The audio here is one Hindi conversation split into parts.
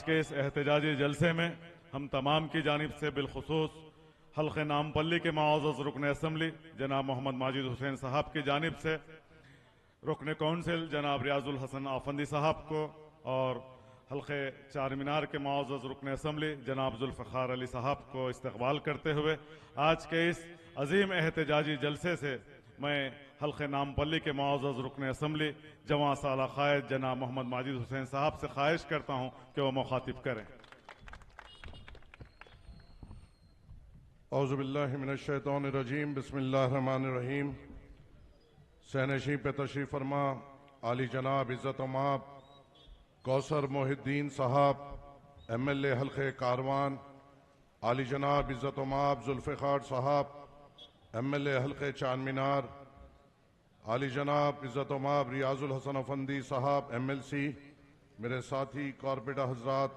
के इस एहतजाजी जलसे में हम तमाम की जानिब से बिलखुसूस हल्क़े नामपल्ली के मुअज़्ज़ज़ रुकन असम्बली जनाब मोहम्मद माजिद हुसैन साहब की जानिब से रुकन कौंसिल जनाब रियाजुल हसन आफंदी साहब को और हल्क़े चार मीनार के मुअज़्ज़ज़ रुकन असम्बली जनाब जुल्फ़िकार अली साहब को इस्तक़बाल करते हुए आज के इस अजीम एहतजाजी जलसे से मैं हल्क़े नामपल्ली के मुअज़्ज़ज़ रुकन असम्बली जवां साला क़ायद जनाब मोहम्मद माजिद हुसैन साहब से ख्वाहिश करता हूँ कि वह मुखातिब करें। औज़ु बिल्लाहि मिनश्शैतानिर्रजीम बिस्मिल्लाहिर्रहमानिर्रहीम। सहनशीं पे तशरीफ़ फरमा आली जनाब इज़्ज़त माब कौसर मोहिद्दीन साहब MLA हल्क़े कारवान, आली जनाब इज़्ज़त माब जुल्फ़िकार साहब MLA हल्क़े चार मीनार, आली जनाब इज़्ज़त माब रियाजुल हसन अफंदी साहब MLC, मेरे साथी कॉर्पोरेटर हजरात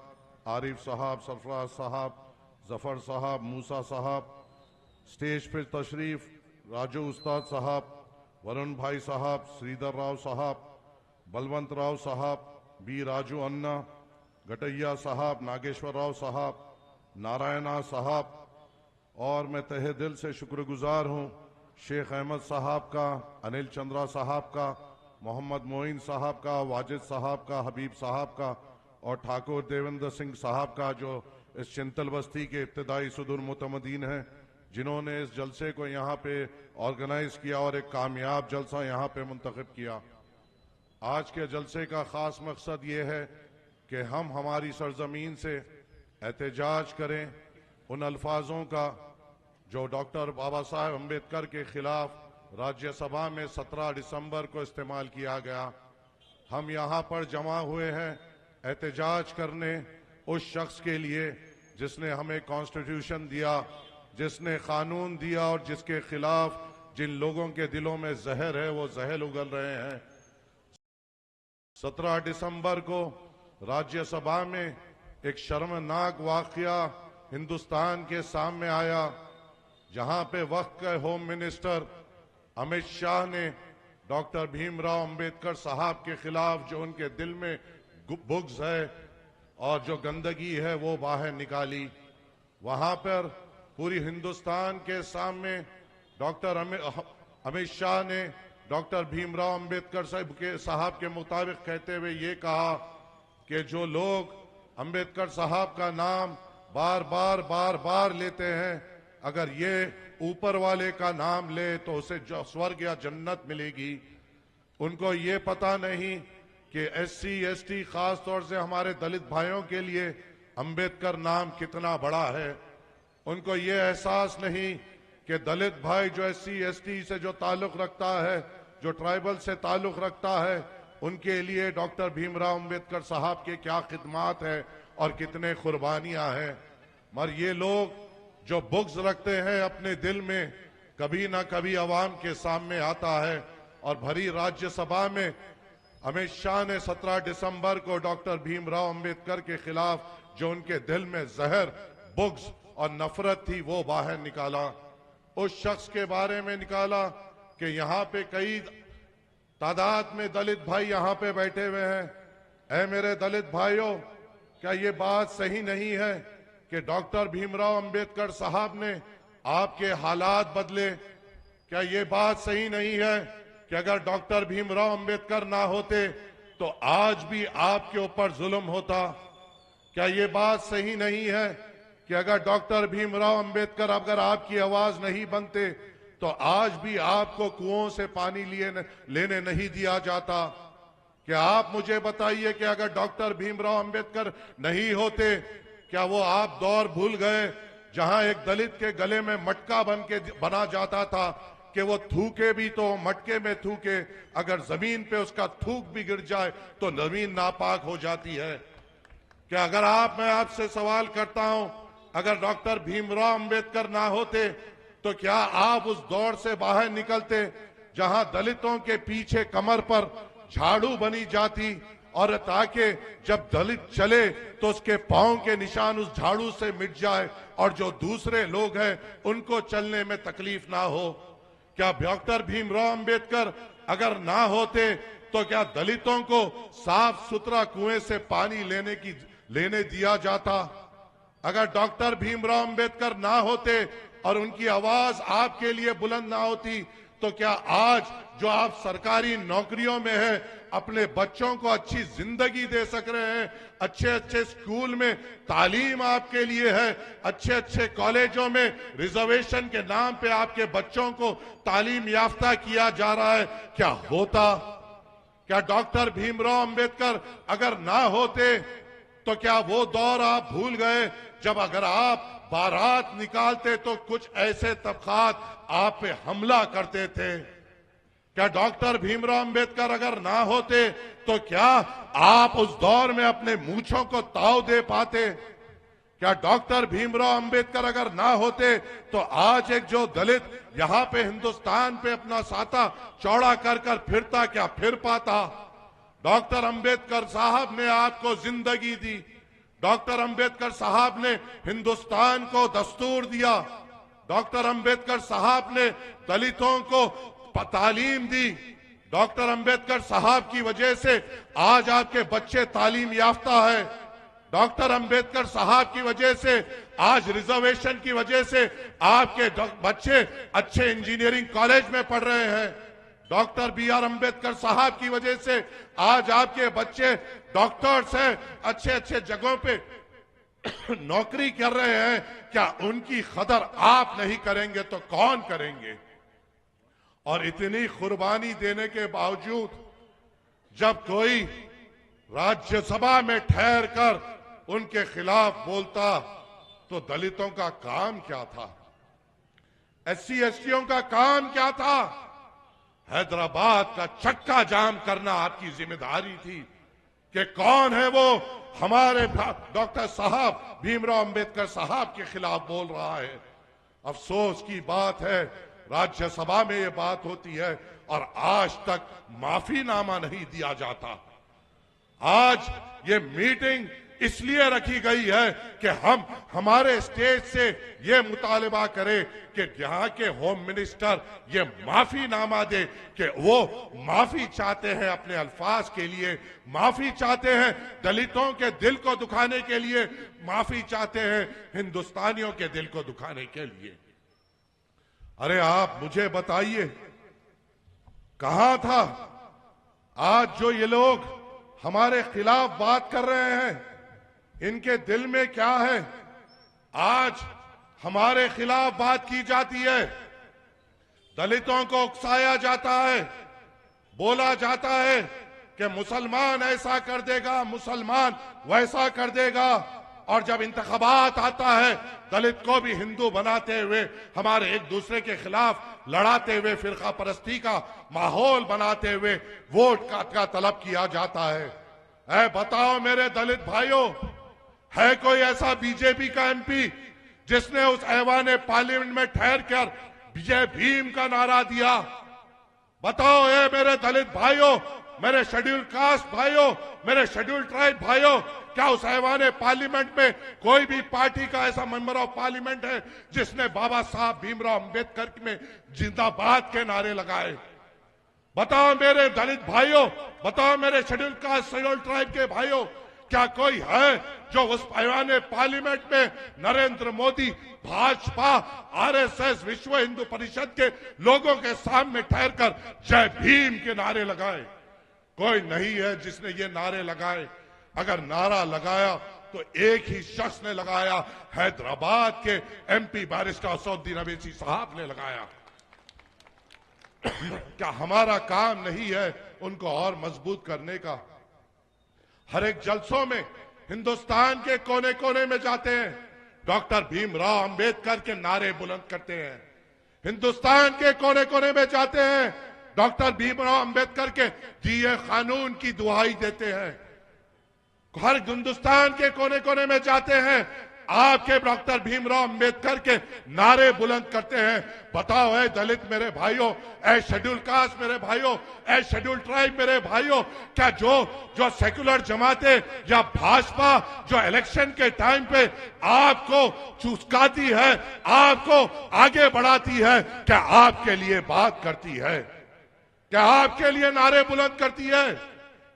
आरिफ साहब, सरफराज साहब, जफ़र साहब, मूसा साहब, स्टेज पर तशरीफ राजू उस्ताद साहब, वरुण भाई साहब, श्रीधर राव साहब, बलवंत राव साहब, बी राजू अन्ना, गटैया साहब, नागेश्वर राव साहब, नारायणा साहब, और मैं तहे दिल से शुक्रगुजार हूँ शेख अहमद साहब का, अनिल चंद्रा साहब का, मोहम्मद मोइन साहब का, वाजिद साहब का, हबीब साहब का और ठाकुर देवेंद्र सिंह साहब का, जो इस चिंतल बस्ती के इब्तदाई सुदूर मुतमदीन हैं, जिन्होंने इस जलसे को यहाँ पे ऑर्गेनाइज किया और एक कामयाब जलसा यहाँ पे मुंतखब किया। आज के जलसे का ख़ास मकसद ये है कि हम हमारी सरजमीन से एहतजाज करें उन अल्फाजों का जो डॉक्टर बाबा साहब अम्बेडकर के खिलाफ राज्यसभा में 17 दिसंबर को इस्तेमाल किया गया। हम यहाँ पर जमा हुए हैं एहतजाज करने उस शख्स के लिए जिसने हमें कॉन्स्टिट्यूशन दिया, जिसने कानून दिया और जिसके खिलाफ जिन लोगों के दिलों में जहर है वो जहर उगल रहे हैं। 17 दिसंबर को राज्यसभा में एक शर्मनाक वाकया हिंदुस्तान के सामने आया, जहां पे वक्त के होम मिनिस्टर अमित शाह ने डॉक्टर भीमराव अंबेडकर साहब के खिलाफ जो उनके दिल में बुग़्ज़ है और जो गंदगी है वो बाहर निकाली। वहां पर पूरी हिंदुस्तान के सामने डॉक्टर अमित शाह ने डॉक्टर भीमराव अंबेडकर साहब के मुताबिक कहते हुए ये कहा कि जो लोग अंबेडकर साहब का नाम बार बार लेते हैं, अगर ये ऊपर वाले का नाम ले तो उसे स्वर्ग या जन्नत मिलेगी। उनको ये पता नहीं कि SC ST खास तौर से हमारे दलित भाइयों के लिए अंबेडकर नाम कितना बड़ा है। उनको ये एहसास नहीं कि दलित भाई जो SC ST से जो ताल्लुक रखता है, जो ट्राइबल से ताल्लुक रखता है, उनके लिए डॉक्टर भीमराव अंबेडकर साहब के क्या खिदमात है और कितने कुर्बानियां हैं। मगर ये लोग जो बुग़्ज़ रखते हैं अपने दिल में, कभी ना कभी अवाम के सामने आता है। और भरी राज्यसभा में अमित शाह ने 17 दिसंबर को डॉक्टर भीमराव अंबेडकर के खिलाफ जो उनके दिल में जहर, बुग़्ज़ और नफरत थी वो बाहर निकाला। उस शख्स के बारे में निकाला कि यहाँ पे कई तादाद में दलित भाई यहाँ पे बैठे हुए हैं। ऐ मेरे दलित भाइयों, क्या ये बात सही नहीं है कि डॉक्टर भीमराव अंबेडकर साहब ने आपके हालात बदले? क्या ये बात सही नहीं है कि अगर डॉक्टर भीमराव अंबेडकर ना होते तो आज भी आपके ऊपर जुल्म होता? क्या ये बात सही नहीं है कि अगर डॉक्टर भीमराव अंबेडकर अगर आपकी आवाज नहीं बनते तो आज भी आपको कुओं से पानी लेने नहीं दिया जाता? क्या आप मुझे बताइए कि अगर डॉक्टर भीमराव अंबेडकर नहीं होते, क्या वो आप दौर भूल गए जहां एक दलित के गले में मटका बना जाता था कि वो थूके भी तो मटके में थूके, अगर जमीन पे उसका थूक भी गिर जाए तो जमीन नापाक हो जाती है? क्या अगर मैं आपसे सवाल करता हूं, अगर डॉक्टर भीमराव अंबेडकर ना होते तो क्या आप उस दौर से बाहर निकलते जहां दलितों के पीछे कमर पर झाड़ू बनी जाती और ताकि जब दलित चले तो उसके पांव के निशान उस झाड़ू से मिट जाए और जो दूसरे लोग हैं उनको चलने में तकलीफ ना हो? क्या डॉक्टर भीमराव अंबेडकर अगर ना होते तो क्या दलितों को साफ सुथरा कुएं से पानी लेने दिया जाता। अगर डॉक्टर भीमराव अंबेडकर ना होते और उनकी आवाज आपके लिए बुलंद ना होती, तो क्या आज जो आप सरकारी नौकरियों में हैं, अपने बच्चों को अच्छी जिंदगी दे सक रहे हैं, अच्छे अच्छे स्कूल में तालीम आपके लिए है, अच्छे अच्छे कॉलेजों में रिजर्वेशन के नाम पे आपके बच्चों को तालीम याफ्ता किया जा रहा है, क्या होता? क्या डॉक्टर भीमराव अंबेडकर अगर ना होते तो क्या वो दौर आप भूल गए जब अगर आप बारात निकालते तो कुछ ऐसे तबकात आप पे हमला करते थे? क्या डॉक्टर भीमराव अंबेडकर अगर ना होते तो क्या आप उस दौर में अपने मूंछों को ताव दे पाते? क्या डॉक्टर भीमराव अंबेडकर अगर ना होते तो आज एक जो दलित यहां पे हिंदुस्तान पे अपना साता चौड़ा कर कर फिरता, क्या फिर पाता? डॉक्टर अंबेडकर साहब ने आपको जिंदगी दी, डॉक्टर अंबेडकर साहब ने हिंदुस्तान को दस्तूर दिया, डॉक्टर अंबेडकर साहब ने दलितों को तालीम दी, डॉक्टर अंबेडकर साहब की वजह से आज आपके बच्चे तालीम याफ्ता है, डॉक्टर अंबेडकर साहब की वजह से आज रिजर्वेशन की वजह से आपके बच्चे अच्छे इंजीनियरिंग कॉलेज में पढ़ रहे हैं, डॉक्टर BR अंबेडकर साहब की वजह से आज आपके बच्चे डॉक्टर्स हैं, अच्छे अच्छे जगहों पे नौकरी कर रहे हैं। क्या उनकी कदर आप नहीं करेंगे तो कौन करेंगे? और इतनी कुर्बानी देने के बावजूद जब कोई राज्यसभा में ठहर कर उनके खिलाफ बोलता तो दलितों का काम क्या था? SC STों का काम क्या था? हैदराबाद का चक्का जाम करना आपकी जिम्मेदारी थी कि कौन है वो हमारे डॉक्टर साहब भीमराव अंबेडकर साहब के खिलाफ बोल रहा है। अफसोस की बात है राज्यसभा में ये बात होती है और आज तक माफीनामा नहीं दिया जाता। आज ये मीटिंग इसलिए रखी गई है कि हम हमारे स्टेज से ये मुतालबा करें कि यहाँ के होम मिनिस्टर ये माफीनामा दे कि वो माफी चाहते हैं अपने अल्फाज के लिए, माफी चाहते हैं दलितों के दिल को दुखाने के लिए, माफी चाहते हैं हिंदुस्तानियों के दिल को दुखाने के लिए। अरे आप मुझे बताइए कहां था आज जो ये लोग हमारे खिलाफ बात कर रहे हैं, इनके दिल में क्या है? आज हमारे खिलाफ बात की जाती है, दलितों को उकसाया जाता है, बोला जाता है कि मुसलमान ऐसा कर देगा, मुसलमान वैसा कर देगा, और जब इंतखाबात आता है दलित को भी हिंदू बनाते हुए हमारे एक दूसरे के खिलाफ लड़ाते हुए फिरका परस्ती का माहौल बनाते हुए वोट का तलब किया जाता है। ऐ बताओ मेरे दलित भाइयों, है कोई ऐसा बीजेपी का MP जिसने उस ऐवान पार्लियामेंट में ठहर कर जय भीम का नारा दिया? बताओ ए मेरे दलित भाइयों, मेरे शेड्यूल कास्ट भाइयों, मेरे शेड्यूल ट्राइब भाइयों, क्या उस ऐवान पार्लियामेंट में कोई भी पार्टी का ऐसा मेंबर ऑफ पार्लियामेंट है जिसने बाबा साहब भीमराव अंबेडकर में जिंदाबाद के नारे लगाए? बताओ मेरे दलित भाइयों, बताओ मेरे शेड्यूल कास्ट शेड्यूल ट्राइब के भाइयों, क्या कोई है जो उस ऐवान पार्लियामेंट में नरेंद्र मोदी, भाजपा, RSS, विश्व हिंदू परिषद के लोगों के सामने ठहरकर जय भीम के नारे लगाए? कोई नहीं है जिसने ये नारे लगाए। अगर नारा लगाया तो एक ही शख्स ने लगाया, हैदराबाद के MP बैरिस्टर असदुद्दीन अवैसी साहब ने लगाया। क्या हमारा काम नहीं है उनको और मजबूत करने का? हर एक जलसों में हिंदुस्तान के कोने कोने में जाते हैं, डॉक्टर भीमराव अंबेडकर के नारे बुलंद करते हैं। हिंदुस्तान के कोने कोने में जाते हैं, डॉक्टर भीमराव अंबेडकर के दिए कानून की दुहाई देते हैं। हर हिंदुस्तान के कोने कोने में जाते हैं, आपके डॉक्टर भीमराव अंबेडकर के नारे बुलंद करते हैं। बताओ ऐ दलित मेरे भाइयों, ऐ शेड्यूल कास्ट मेरे भाइयों, ऐ शेड्यूल ट्राइब मेरे भाइयों, क्या जो सेक्युलर जमातें या भाजपा जो इलेक्शन के टाइम पे आपको चुस्काती है, आपको आगे बढ़ाती है, क्या आपके लिए बात करती है? क्या आपके लिए नारे बुलंद करती है?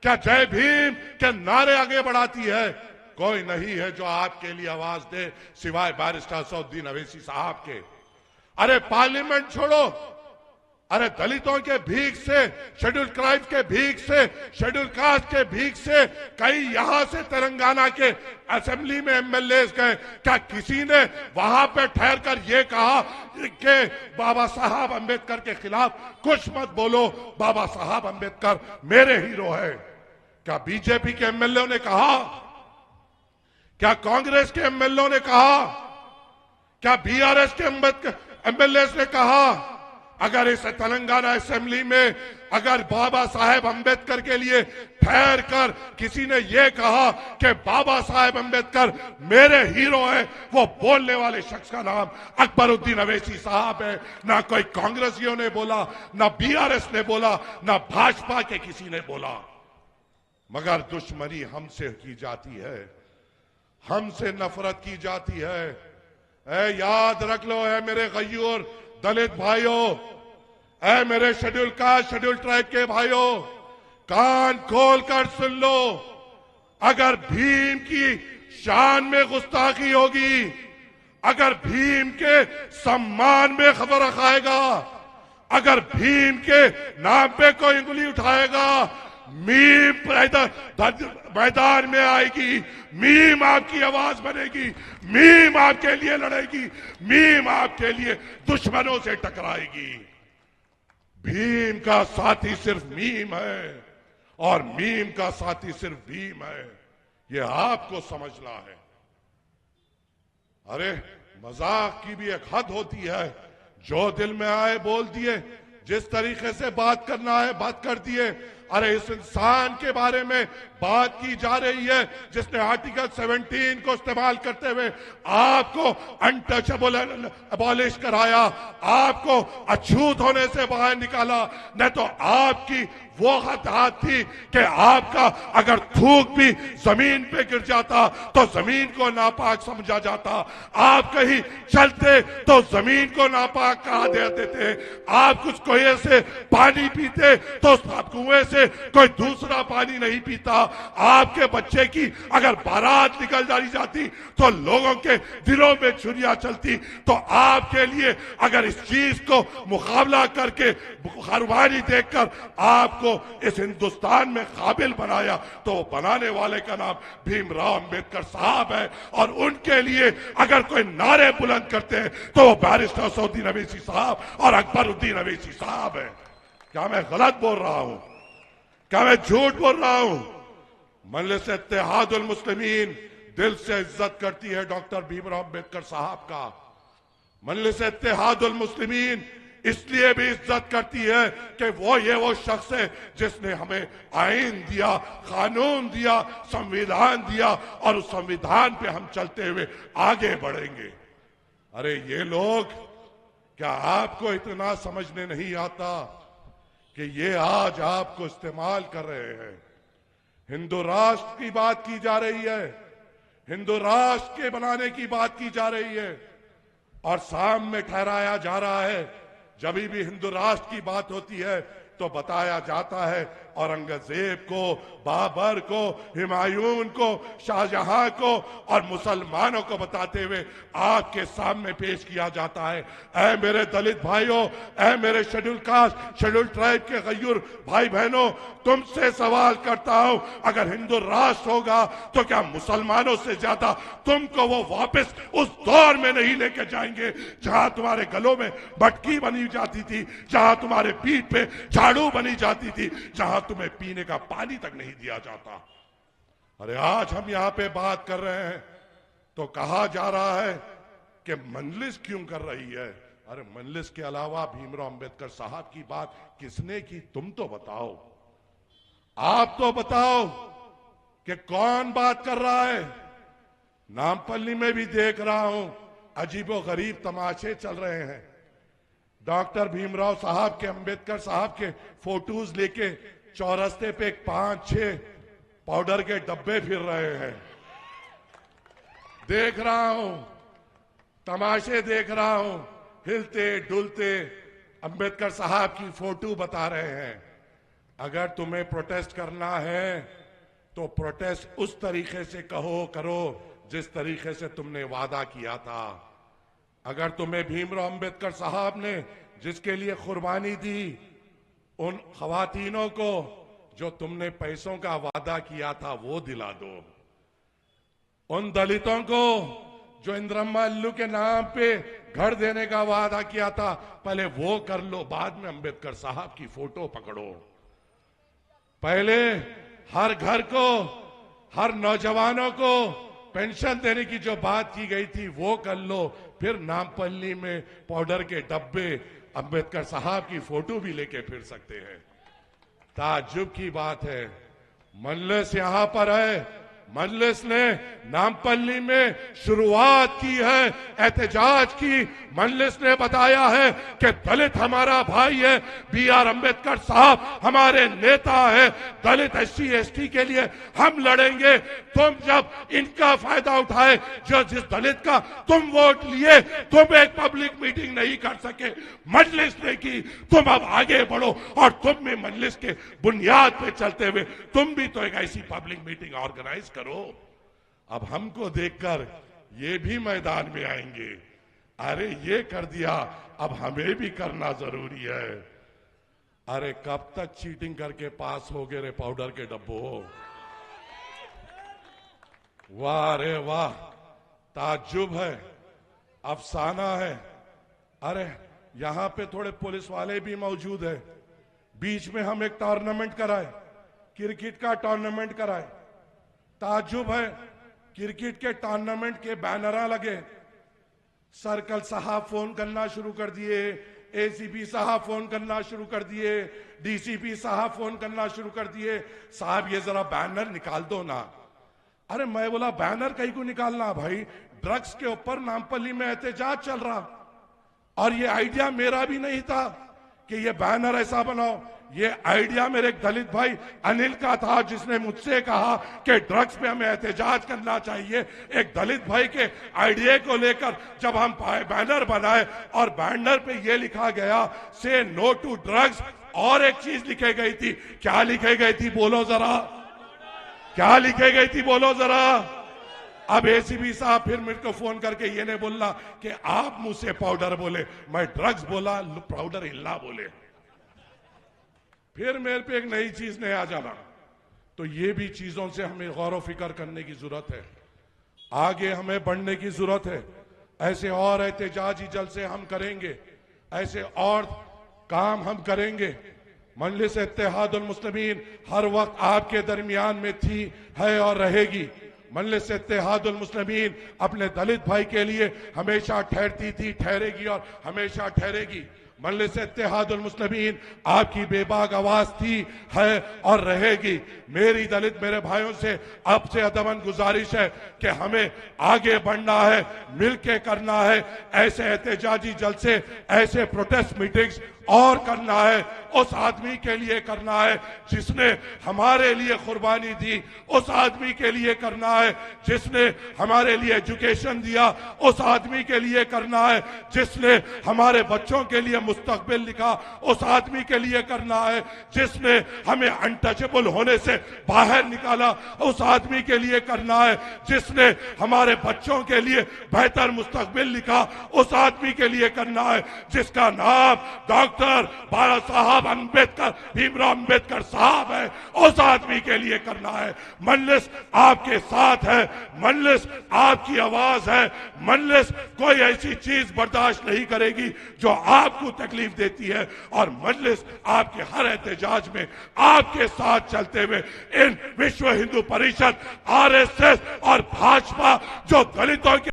क्या जय भीम के नारे आगे बढ़ाती है? कोई नहीं है जो आपके लिए आवाज दे सिवाय बैरिस्टर असदुद्दीन अवैसी साहब के। अरे पार्लियामेंट छोड़ो, अरे दलितों के भीख से, शेड्यूल ट्राइब के भीख से, शेड्यूल कास्ट के भीख से कई यहां से तेलंगाना के असेंबली में एमएलए गए। क्या किसी ने वहां पे ठहर कर ये कहा कि बाबा साहब अंबेडकर के खिलाफ कुछ मत बोलो, बाबा साहब अंबेडकर मेरे हीरो है? क्या बीजेपी के एमएलए ने कहा? क्या कांग्रेस के एमएलए ने कहा? क्या बीआरएस के एमएलए ने कहा? अगर इस तेलंगाना असेंबली में अगर बाबा साहेब अंबेडकर के लिए ठहर कर किसी ने यह कहा कि बाबा साहेब अंबेडकर मेरे हीरो हैं, वो बोलने वाले शख्स का नाम अकबरुद्दीन अवैसी साहब है। ना कोई कांग्रेसियों ने बोला, ना बीआरएस ने बोला, ना भाजपा के किसी ने बोला। मगर दुश्मनी हमसे की जाती है, हमसे नफरत की जाती है। याद रख लो है मेरे गयूर दलित भाइयों, ऐ मेरे शेड्यूल कास्ट शेड्यूल ट्राइब के भाइयों, कान खोल कर सुन लो। अगर भीम की शान में गुस्ताखी होगी, अगर भीम के सम्मान में खबर रखाएगा, अगर भीम के नाम पे कोई उंगली उठाएगा, मीम मैदान में आएगी, मीम आपकी आवाज बनेगी, मीम आपके लिए लड़ेगी, मीम आपके लिए दुश्मनों से टकराएगी। भीम का साथी सिर्फ मीम है और मीम का साथी सिर्फ भीम है, यह आपको समझना है। अरे मजाक की भी एक हद होती है, जो दिल में आए बोल दिए, जिस तरीके से बात करना है बात कर दिए। अरे इस इंसान के बारे में बात की जा रही है जिसने आर्टिकल 17 को इस्तेमाल करते हुए आपको अनटचेबल अबॉलिश कराया, आपको अछूत होने से बाहर निकाला। न तो आपकी वो हद थी कि आपका अगर थूक भी जमीन पे गिर जाता तो जमीन को नापाक समझा जाता, आप कहीं चलते तो जमीन को नापाक कहा देते थे, आप कुछ कुएं से पानी पीते तो कुएं से कोई दूसरा पानी नहीं पीता, आपके बच्चे की अगर बारात निकल जाती तो लोगों के दिलों में छुरियां चलती। तो आपके लिए अगर इस चीज को मुकाबला करके कुर्बानी देखकर आपको इस हिंदुस्तान में काबिल बनाया तो वो बनाने वाले का नाम भीमराव अंबेडकर साहब है। और उनके लिए अगर कोई नारे बुलंद करते हैं तो वो बैरिस्टर असदुद्दीन अवैसी साहब और अकबरुद्दीन अवैसी साहब है। क्या मैं गलत बोल रहा हूं? क्या मैं झूठ बोल रहा हूं? मजलिस इत्तेहादुल मुस्लिमीन दिल से इज्जत करती है डॉक्टर भीमराव अंबेडकर साहब का। मजलिस इत्तेहादुल मुस्लिमीन इसलिए भी इज्जत करती है कि वो शख्स है जिसने हमें आईन दिया, कानून दिया, संविधान दिया और उस संविधान पे हम चलते हुए आगे बढ़ेंगे। अरे ये लोग, क्या आपको इतना समझने नहीं आता कि ये आज आपको इस्तेमाल कर रहे हैं? हिंदू राष्ट्र की बात की जा रही है, हिंदू राष्ट्र के बनाने की बात की जा रही है और सामने ठहराया जा रहा है। जब भी हिंदू राष्ट्र की बात होती है तो बताया जाता है औरंगजेब को, बाबर को, हुमायूं को, शाहजहां को और मुसलमानों को बताते हुए आपके सामने पेश किया जाता है। ऐ मेरे दलित भाइयों, ऐ मेरे शेड्यूल कास्ट शेड्यूल ट्राइब के गयूर भाई बहनों, तुमसे सवाल करता हूं, अगर हिंदू राष्ट्र होगा तो क्या मुसलमानों से ज्यादा तुमको वो वापस उस दौर में नहीं लेके जाएंगे जहां तुम्हारे गलों में मटकी बनी जाती थी, जहां तुम्हारे पीठ पे झाड़ू बनी जाती थी, जहां तुम्हें पीने का पानी तक नहीं दिया जाता? अरे आज हम यहां पे बात कर रहे हैं तो कहा जा रहा है कि मजलिस क्यों कर रही है। अरे मजलिस के अलावा भीमराव अंबेडकर साहब की बात किसने की? तुम तो बताओ, आप तो बताओ कि कौन बात कर रहा है। नामपल्ली में भी देख रहा हूं अजीबो गरीब तमाशे चल रहे हैं। डॉक्टर भीमराव साहब के, अंबेडकर साहब के फोटोज लेके चौरस्ते पे 5-6 पाउडर के डब्बे फिर रहे हैं। देख रहा हूं, तमाशे देख रहा हूं, हिलते डुलते अंबेडकर साहब की फोटो बता रहे हैं। अगर तुम्हें प्रोटेस्ट करना है तो प्रोटेस्ट उस तरीके से करो जिस तरीके से तुमने वादा किया था। अगर तुम्हें भीमराव अंबेडकर साहब ने जिसके लिए कुर्बानी दी, उन खवातीनों को जो तुमने पैसों का वादा किया था वो दिला दो। उन दलितों को जो इंदिरम्मा अल्लू के नाम पे घर देने का वादा किया था, पहले वो कर लो, बाद में अंबेडकर साहब की फोटो पकड़ो। पहले हर घर को, हर नौजवानों को पेंशन देने की जो बात की गई थी वो कर लो, फिर नामपल्ली में पाउडर के डब्बे अंबेडकर साहब की फोटो भी लेके फिर सकते हैं। ताज्जुब की बात है, मजलिस यहां पर है, मजलिस ने नामपल्ली में शुरुआत की है एहतजाज की। मजलिस ने बताया है कि दलित हमारा भाई है, बी.आर. अंबेडकर साहब हमारे नेता है, दलित SC ST के लिए हम लड़ेंगे। तुम जब इनका फायदा उठाए, जो जिस दलित का तुम वोट लिए, तुम एक पब्लिक मीटिंग नहीं कर सके, मजलिस ने की। तुम अब आगे बढ़ो और तुम भी मजलिस के बुनियाद पे चलते हुए तुम भी तो एक ऐसी पब्लिक मीटिंग ऑर्गेनाइज करो। अब हमको देखकर ये भी मैदान में आएंगे, अरे ये कर दिया, अब हमें भी करना जरूरी है। अरे कब तक चीटिंग करके पास हो गए रे पाउडर के डब्बो। वाह रे वाह, ताज्जुब है, अफसाना है। अरे यहां पे थोड़े पुलिस वाले भी मौजूद है। बीच में हम एक टूर्नामेंट कराए, क्रिकेट का टूर्नामेंट कराए। ताज्जुब है, क्रिकेट के टूर्नामेंट के बैनर लगे, सर्कल साहब फोन करना शुरू कर दिए, ACP साहब फोन करना शुरू कर दिए, DCP साहब फोन करना शुरू कर दिए, साहब ये जरा बैनर निकाल दो ना। अरे मैं बोला बैनर कहीं को निकालना भाई, ड्रग्स के ऊपर नामपल्ली में एहतजाज चल रहा, और ये आइडिया मेरा भी नहीं था कि ये बैनर ऐसा बनाओ। ये आइडिया मेरे एक दलित भाई अनिल का था, जिसने मुझसे कहा कि ड्रग्स पे हमें एहतजाज करना चाहिए। एक दलित भाई के आइडिया को लेकर जब हम बैनर बनाए और बैनर पे ये लिखा गया से नो टू ड्रग्स, और एक चीज लिखी गई थी। क्या लिखी गई थी बोलो जरा, क्या लिखी गई थी बोलो जरा। अब ACP साहब फिर मेरे को फोन करके ये नहीं बोलना कि आप मुझसे पाउडर बोले, मैं ड्रग्स बोला, पाउडर हिल्ला बोले। फिर मेरे पे एक नई चीज नहीं आ जाना। तो ये भी चीजों से हमें गौर फिक्र करने की जरूरत है, आगे हमें बढ़ने की जरूरत है। ऐसे और एहतजाजी जलसे हम करेंगे, ऐसे और काम हम करेंगे। मजलिस इत्तेहादुल मुस्लिमीन हर वक्त आपके दरमियान में थी, है और रहेगी। मजलिस इत्तेहादुल मुस्लिमीन अपने दलित भाई के लिए हमेशा ठहरती थी, ठहरेगी और हमेशा ठहरेगी। मजलिस इत्तेहादुल मुस्लिमीन आपकी बेबाक आवाज थी, है और रहेगी। मेरी दलित मेरे भाइयों से आपसे अदमन गुजारिश है कि हमें आगे बढ़ना है, मिलके करना है। ऐसे एहतजाजी जलसे, ऐसे प्रोटेस्ट मीटिंग्स और करना है, उस आदमी के लिए करना है जिसने हमारे लिए कुर्बानी दी, उस आदमी के लिए करना है जिसने हमारे लिए एजुकेशन दिया, उस आदमी के लिए करना है जिसने हमारे बच्चों के लिए मुस्तकबिल लिखा, उस आदमी के लिए करना है जिसने हमें अनटचेबल होने से बाहर निकाला, उस आदमी के लिए करना है जिसने हमारे बच्चों के लिए बेहतर मुस्तकबिल लिखा, उस आदमी के लिए करना है जिसका नाम डॉक्टर बाबा साहब अंबेडकर, भीमराव अंबेडकर साहब है, उस आदमी के लिए करना है। मजलिस आपके साथ है, मजलिस आपकी आवाज है, मजलिस कोई ऐसी चीज बर्दाश्त नहीं करेगी जो आपको तकलीफ देती है, और मजलिस आपके हर एहतजाज में आपके साथ चलते हुए इन विश्व हिंदू परिषद, RSS और भाजपा जो दलितों के